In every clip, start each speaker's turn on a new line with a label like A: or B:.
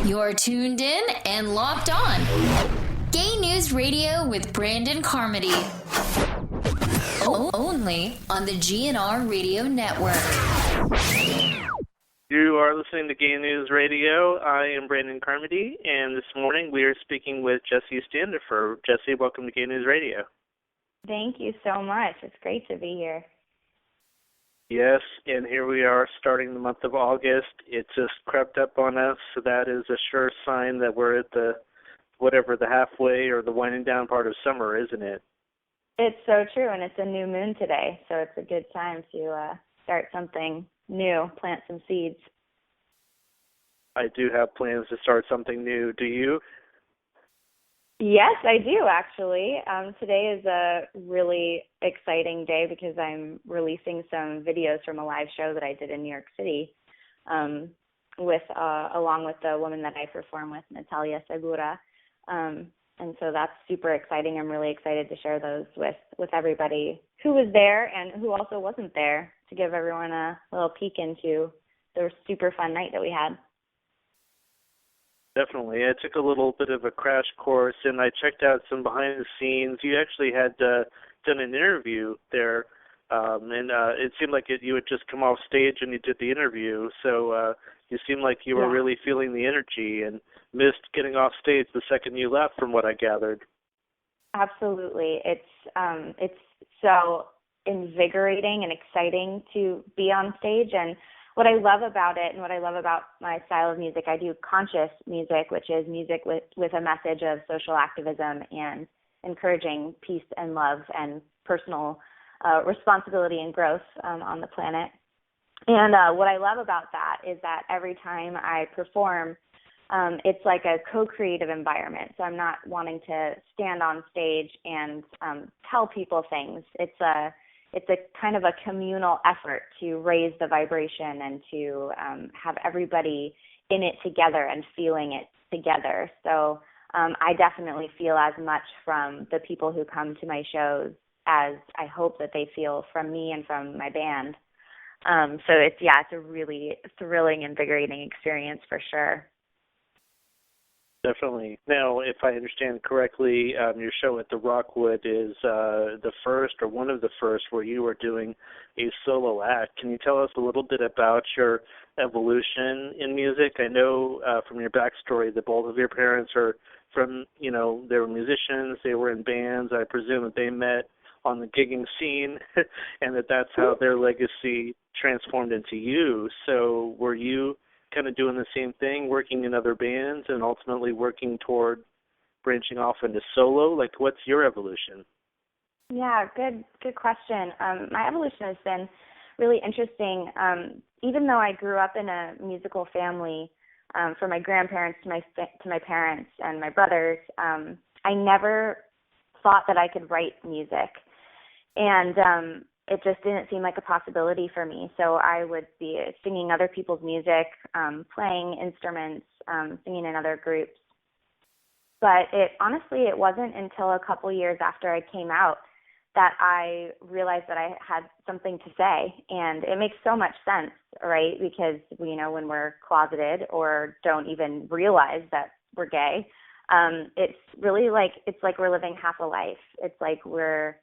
A: You're tuned in and locked on. Gay News Radio with Brandon Carmody. Only on the GNR Radio Network.
B: You are listening to Gay News Radio. I am Brandon Carmody, and this morning we are speaking with Jessie Standafer. Jessie, welcome to Gay News Radio.
C: Thank you so much. It's great to be here.
B: Yes, and here we are starting the month of August. It just crept up on us, so that is a sure sign that we're at the halfway or the winding down part of summer, isn't it?
C: It's so true, and it's a new moon today, so it's a good time to start something new, plant some seeds.
B: I do have plans to start something new. Do you?
C: Yes, I do, actually. Today is a really exciting day because I'm releasing some videos from a live show that I did in New York City along with the woman that I perform with, Natalia Segura. And so that's super exciting. I'm really excited to share those with everybody who was there and who also wasn't there, to give everyone a little peek into the super fun night that we had.
B: Definitely. I took a little bit of a crash course, and I checked out some behind the scenes. You actually had done an interview there, and it seemed like you had just come off stage and you did the interview. So you seemed like you were really feeling the energy and missed getting off stage the second you left, from what I gathered.
C: Absolutely. It's so invigorating and exciting to be on stage, and what I love about it and what I love about my style of music, I do conscious music, which is music with a message of social activism and encouraging peace and love and personal responsibility and growth on the planet. And what I love about that is that every time I perform, it's like a co-creative environment. So I'm not wanting to stand on stage and tell people things. It's a kind of a communal effort to raise the vibration and to have everybody in it together and feeling it together. So I definitely feel as much from the people who come to my shows as I hope that they feel from me and from my band. So it's a really thrilling, invigorating experience for sure.
B: Definitely. Now, if I understand correctly, your show at the Rockwood is the first or one of the first where you are doing a solo act. Can you tell us a little bit about your evolution in music? I know from your backstory that both of your parents are they were musicians, they were in bands. I presume that they met on the gigging scene and that's how their legacy transformed into you. So were you kind of doing the same thing, working in other bands and ultimately working toward branching off into solo? Like, what's your evolution?
C: Yeah, good question. My evolution has been really interesting. Even though I grew up in a musical family, from my grandparents to my parents and my brothers, I never thought that I could write music. And it just didn't seem like a possibility for me. So I would be singing other people's music, playing instruments, singing in other groups. But it wasn't until a couple years after I came out that I realized that I had something to say. And it makes so much sense, right? Because, when we're closeted or don't even realize that we're gay, it's really it's like we're living half a life. It's like we're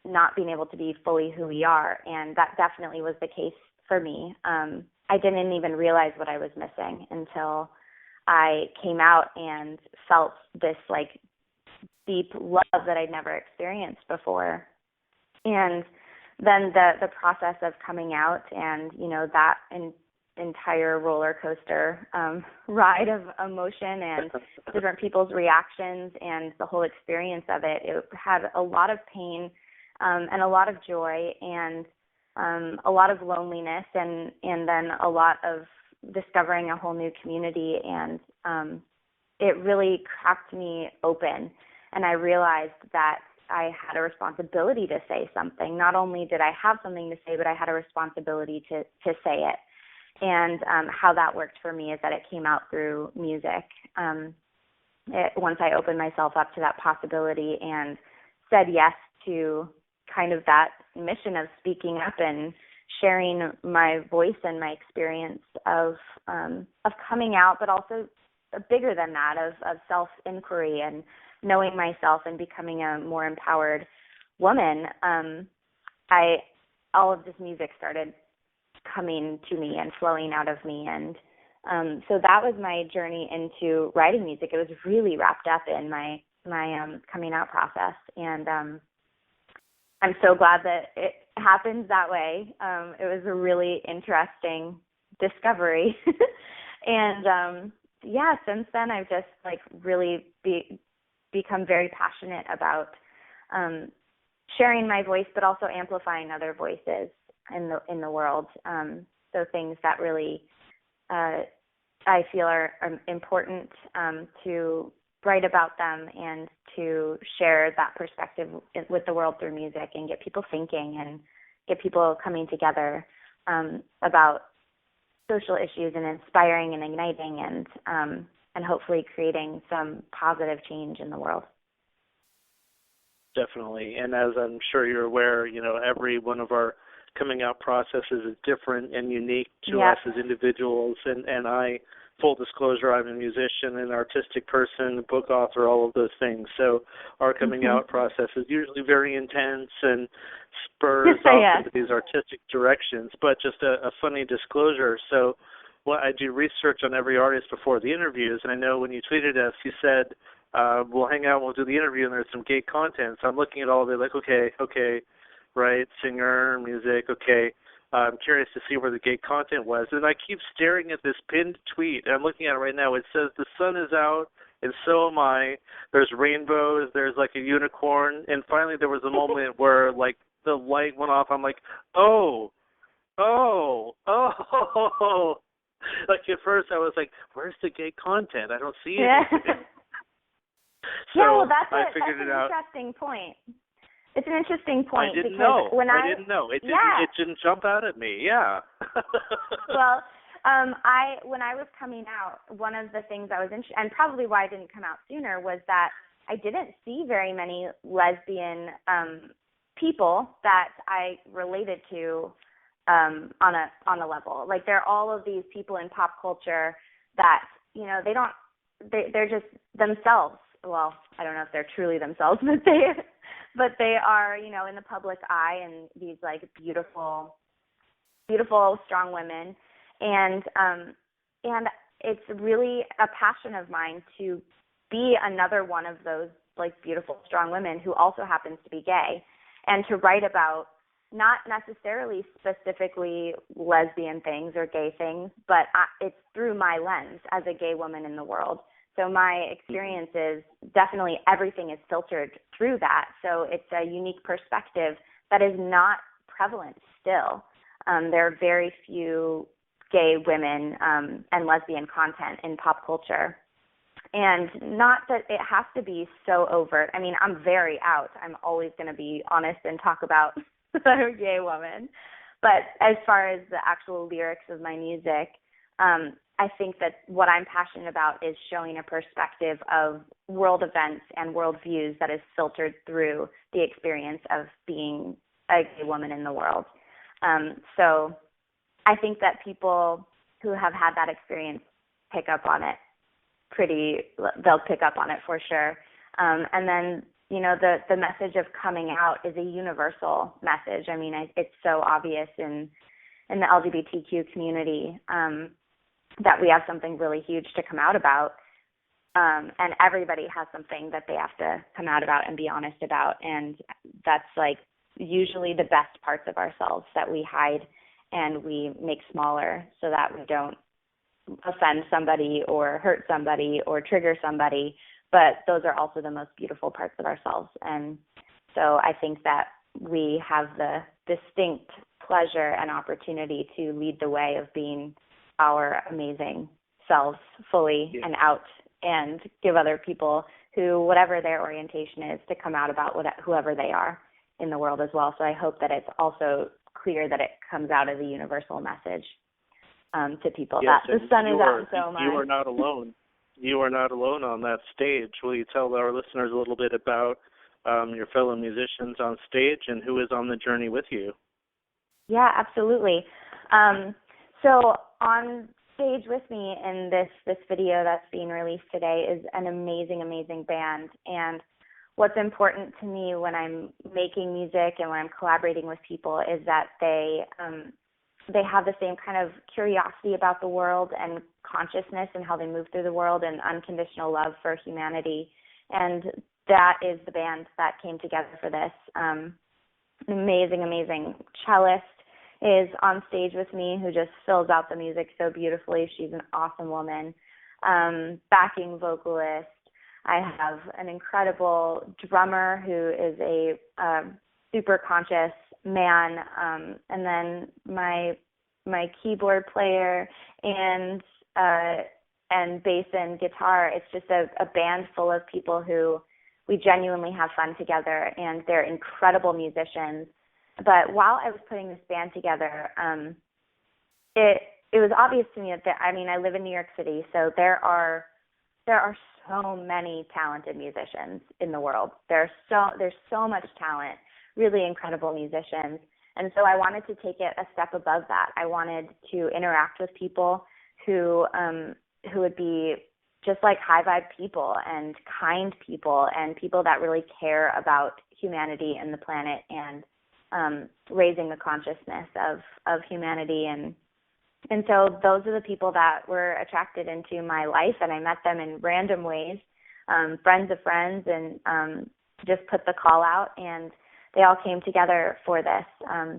C: not being able to be fully who we are. And that definitely was the case for me. I didn't even realize what I was missing until I came out and felt this deep love that I'd never experienced before. And then the process of coming out and, that entire roller coaster ride of emotion and different people's reactions and the whole experience of it had a lot of pain and a lot of joy and a lot of loneliness and then a lot of discovering a whole new community. And it really cracked me open. And I realized that I had a responsibility to say something. Not only did I have something to say, but I had a responsibility to say it. And how that worked for me is that it came out through music. Once I opened myself up to that possibility and said yes to kind of that mission of speaking up and sharing my voice and my experience of coming out, but also bigger than that, of self-inquiry and knowing myself and becoming a more empowered woman. All of this music started coming to me and flowing out of me, and so that was my journey into writing music. It was really wrapped up in my coming out process, and I'm so glad that it happened that way. It was a really interesting discovery, and since then I've just really become very passionate about sharing my voice, but also amplifying other voices in the world. So things that really I feel are important to write about them and to share that perspective with the world through music and get people thinking and get people coming together about social issues and inspiring and igniting and hopefully creating some positive change in the world.
B: Definitely. And as I'm sure you're aware, every one of our coming out processes is different and unique to us as individuals. And I, full disclosure, I'm a musician, an artistic person, a book author, all of those things. So our coming out process is usually very intense and spurs off into these artistic directions. But just a funny disclosure. So I do research on every artist before the interviews, and I know when you tweeted us, you said, we'll hang out, we'll do the interview, and there's some gay content. So I'm looking at all of it like, okay, right, singer, music, okay. I'm curious to see where the gay content was. And I keep staring at this pinned tweet, and I'm looking at it right now. It says, the sun is out, and so am I. There's rainbows, there's like a unicorn, and finally there was a moment where like the light went off. I'm like, oh. Like at first I was like, where's the gay content? I don't see it. So
C: that's
B: I figured it out.
C: Interesting point. It's an interesting point.
B: I didn't know. It didn't jump out at me. Yeah.
C: Well, when I was coming out, one of the things I was interested, and probably why I didn't come out sooner, was that I didn't see very many lesbian people that I related to on a level. Like there are all of these people in pop culture that they're just themselves. Well, I don't know if they're truly themselves, but they are, in the public eye, and these like beautiful, strong women, and it's really a passion of mine to be another one of those like beautiful, strong women who also happens to be gay, and to write about not necessarily specifically lesbian things or gay things, but it's through my lens as a gay woman in the world. So my experience is definitely everything is filtered through that. So it's a unique perspective that is not prevalent still. There are very few gay women and lesbian content in pop culture. And not that it has to be so overt. I mean, I'm very out. I'm always going to be honest and talk about that I'm a gay woman. But as far as the actual lyrics of my music, I think that what I'm passionate about is showing a perspective of world events and world views that is filtered through the experience of being a gay woman in the world. So I think that people who have had that experience pick up on it they'll pick up on it for sure. And then, the message of coming out is a universal message. I mean, it's so obvious in the LGBTQ community that we have something really huge to come out about, and everybody has something that they have to come out about and be honest about, and that's like usually the best parts of ourselves that we hide and we make smaller so that we don't offend somebody or hurt somebody or trigger somebody, but those are also the most beautiful parts of ourselves. And so I think that we have the distinct pleasure and opportunity to lead the way of being our amazing selves fully and out, and give other people who, whatever their orientation is, to come out about whoever they are in the world as well. So I hope that it's also clear that it comes out as a universal message to people that the sun is out, and so am I.
B: You are not alone. You are not alone on that stage. Will you tell our listeners a little bit about your fellow musicians on stage and who is on the journey with you?
C: Yeah, absolutely. So on stage with me in this video that's being released today is an amazing band. And what's important to me when I'm making music and when I'm collaborating with people is that they have the same kind of curiosity about the world and consciousness and how they move through the world and unconditional love for humanity. And that is the band that came together for this. An amazing cellist is on stage with me who just fills out the music so beautifully. She's an awesome woman. Backing vocalist. I have an incredible drummer who is a super conscious man, and then my keyboard player and bass and guitar. It's just a band full of people who we genuinely have fun together, and they're incredible musicians. But while I was putting this band together, it was obvious to me that I live in New York City, so there are so many talented musicians in the world. There's so much talent, really incredible musicians. And so I wanted to take it a step above that. I wanted to interact with people who would be just like high vibe people and kind people and people that really care about humanity and the planet and raising the consciousness of humanity. And so those are the people that were attracted into my life, and I met them in random ways, friends of friends, and just put the call out, and they all came together for this.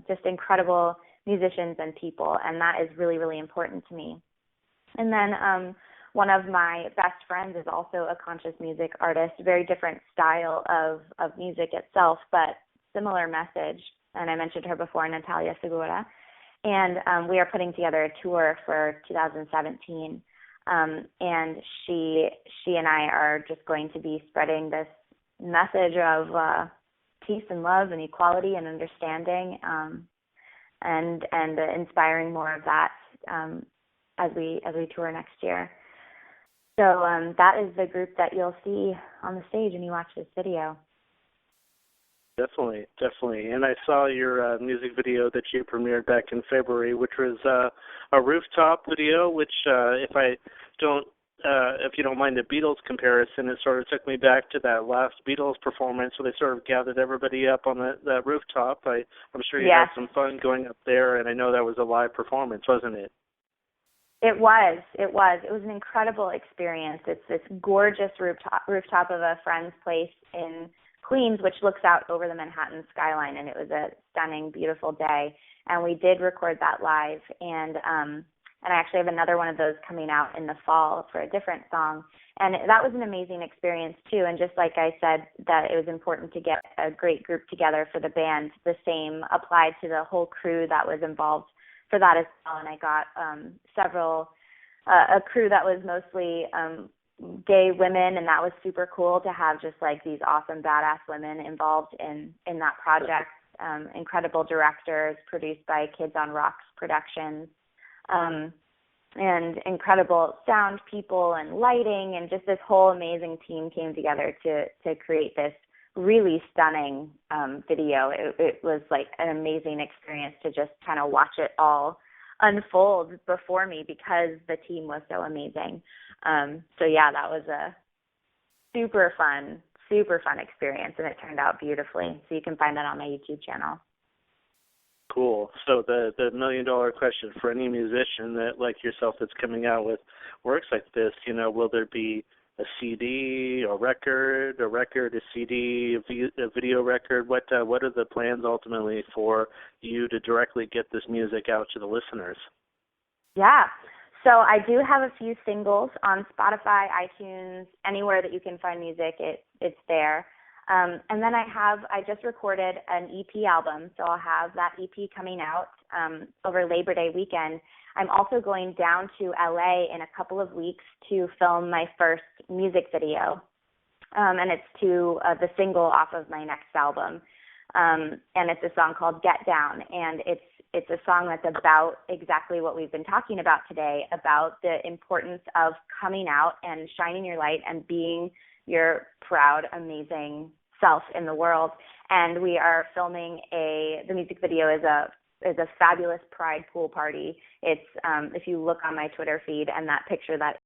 C: Just incredible musicians and people, and that is really important to me. And then one of my best friends is also a conscious music artist, very different style of music itself, but similar message. And I mentioned her before, Natalia Segura. And we are putting together a tour for 2017. And she and I are just going to be spreading this message of peace and love and equality and understanding, and inspiring more of that as we tour next year. So that is the group that you'll see on the stage when you watch this video.
B: Definitely. And I saw your music video that you premiered back in February, which was a rooftop video, which if you don't mind the Beatles comparison, it sort of took me back to that last Beatles performance where they sort of gathered everybody up on that rooftop. I'm sure you had some fun going up there, and I know that was a live performance, wasn't it?
C: It was. It was an incredible experience. It's this gorgeous rooftop of a friend's place in Queens, which looks out over the Manhattan skyline, and it was a stunning, beautiful day. And we did record that live, and I actually have another one of those coming out in the fall for a different song. And that was an amazing experience too. And just like I said, that it was important to get a great group together for the band, the same applied to the whole crew that was involved for that as well. And I got a crew that was mostly gay women, and that was super cool to have just like these awesome badass women involved in that project. Incredible directors, produced by Kids on Rocks Productions, and incredidible sound people and lighting, and just this whole amazing team came together to create this really stunning video. It was like an amazing experience to just kind of watch it all unfold before me because the team was so amazing. So yeah, that was a super fun experience, and it turned out beautifully. So you can find that on my YouTube channel.
B: Cool. So the $1 million question for any musician that like yourself that's coming out with works like this, will there be a CD, a record, a CD, a video record? What are the plans ultimately for you to directly get this music out to the listeners?
C: Yeah. So I do have a few singles on Spotify, iTunes, anywhere that you can find music, it's there. And then I just recorded an EP album, so I'll have that EP coming out over Labor Day weekend. I'm also going down to LA in a couple of weeks to film my first music video, and it's to the single off of my next album, and it's a song called Get Down, and it's a song that's about exactly what we've been talking about today, about the importance of coming out and shining your light and being your proud, amazing self in the world. And we are filming the music video is a is a fabulous Pride pool party. It's if you look on my Twitter feed and that picture that